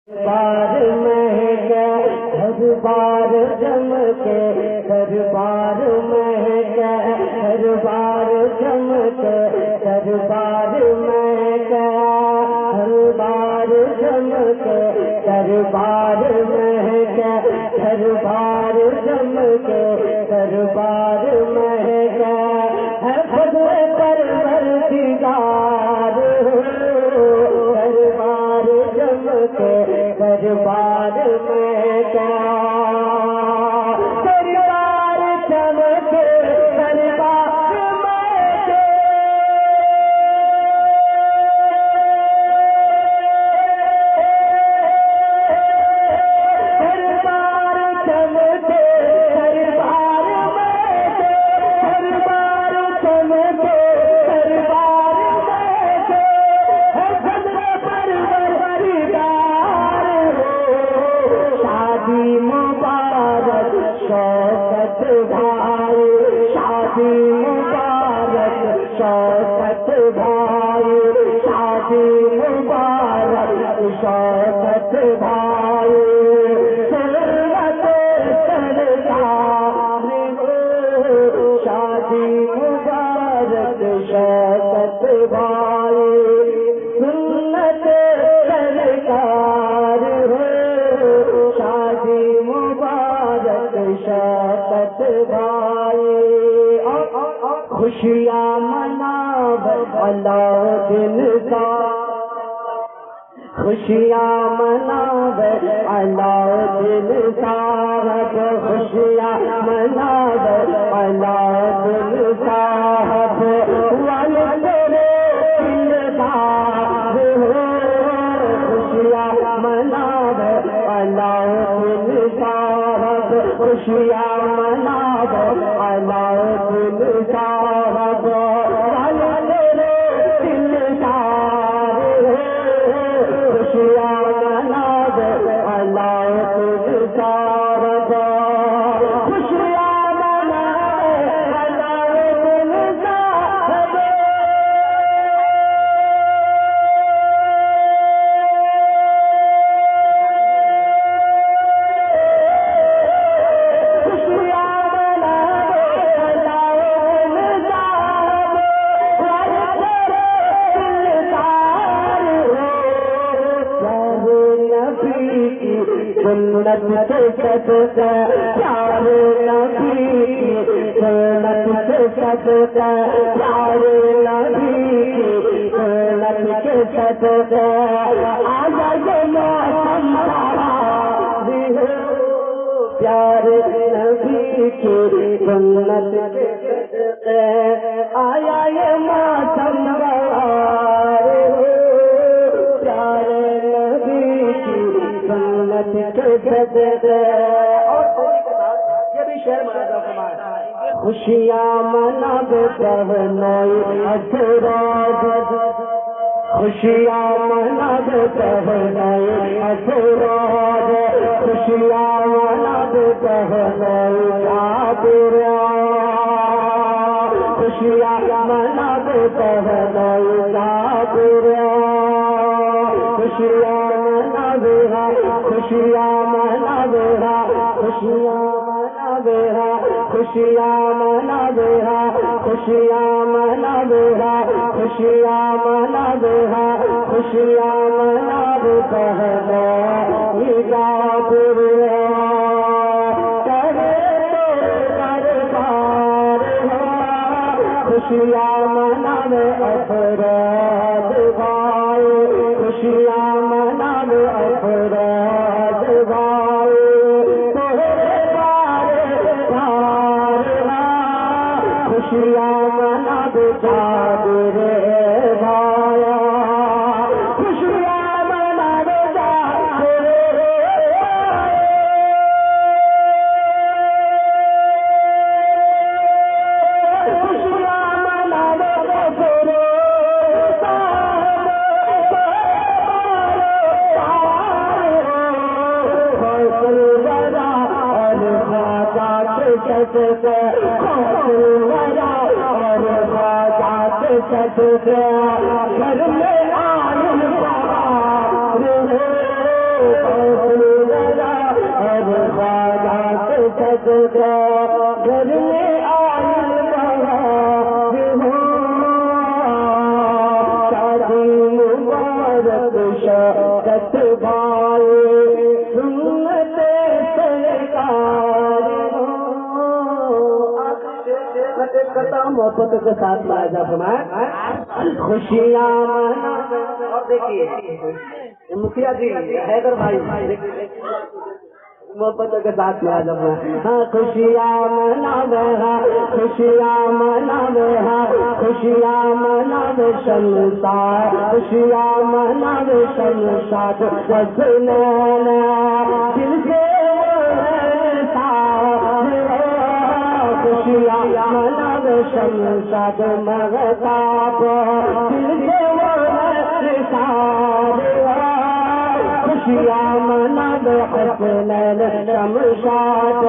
बार महके हर बार चमके, हर बार महके हर बार चमके, हर बार महके हर बार चमके, हर बार महके हर बार चमके, हर बार महके है खुद परवरदिगार हर बार चमके, हर बार महके हर बार चमके, हर बार महके हर बार चमके, हर बार महके हर बार चमके, हर बार महके है खुद परवरदिगार शादी मुबारक शौकत भाई, शादी मुबारक शौकत भाई, शादी मुबारक शौकत भाई सुन्नत सरकार हो शादी मुबारक शौकत भाई सुन्नत सरकार हो शादी मुबारक शौकत भाई खुशियाँ मनाव अलाउद्दीन का, खुशियाँ मनाव अलाउद्दीन साहब, खुशियाँ मनाव अलाउद्दीन साहब वाले तेरे दिलदार हो खुशियाँ मनाव अलाउद्दीन साहब, खुशियाँ मनाव अलाउद्दीन साहब वाले तेरे दिलदार हो खुशियाँ मनाव अलाउद्दीन साहब, खुशियाँ मनाव अलाउद्दीन साहब खुशियाँ मनाव अलाउद्दीन साहब वाले तेरे दिलदार हो प्यारे नबी की सुन्नत से सदका, प्यारे नबी की सुन्नत से सदका, प्यारे नबी की सुन्नत से सदका आजा ये मौसम बहार हो प्यारे नबी की सुन्नत से सदका आया ये मौसम बहार हो प्यारे नबी की सुन्नत के सदके ये भी शेर मनाता फरमाया खुशियाँ मनावे पहनाई असराज, खुशियाँ मनावे पहनाई असराज, खुशियाँ मनावे पहनाई काबिरा, खुशियाँ मनावे पहनाई काबिरा, खुशियाँ मनावे खुशियाँ मनावे खुशियाँ मनावे खुशियाँ मनावे खुशियाँ मनावे खुशियाँ मनावे खुशियाँ मनावे कहना काबिरा करे तो दरबार खुशियाँ मनावे अफराद भाई, खुशियाँ मनावे अफराद भाई तोहरे बारे धारना खुशियाँ मनावे जागरे भाया खुशियाँ मनावे जागरे खुशियाँ मनावे जागरे घर में आयल सजदा घर में आयल बहार हो शादी मुबारक शौकत भाई सुन्नते सरकार हो। करता हूँ मोहब्बत के साथ लाजा फरमाए खुशियाँ मना। और देखिए मुखिया जी हैदर भाई मोहब्बत के साथ लाजा फरमाए हाँ खुशियाँ मनावे हाँ खुशियाँ मनावे हाँ खुशियाँ मनावे शमशाद खुशियाँ मनावे शमशाद वसनैना दिल से खुशियाँ मनावे शमशाद महताब दिल से खुशियाँ मनावे हसनैन शमशाद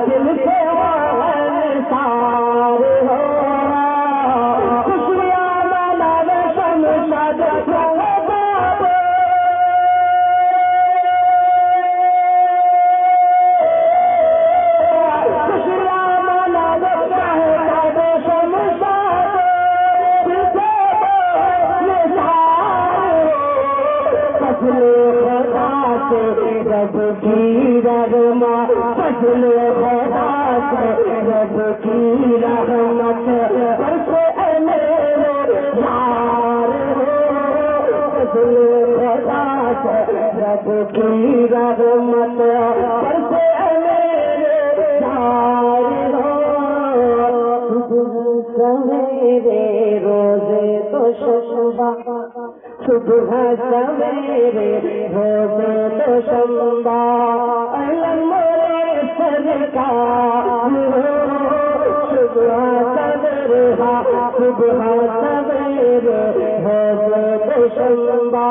दिल से सारे हो खुशियाँ मनावे शमशाद रब की रहमा फजल खुदा से रब की रहमत बरसे मेरे यार हो फजल खुदा से रब की रहमत बरसे मेरे यार हो। सवेरे रोजे तो शम्बा सुबह सवेरे रोजे तो शम्बा मोरे सरकार सुबह सवेरे सुबह सवेरे रोजे तो शम्बा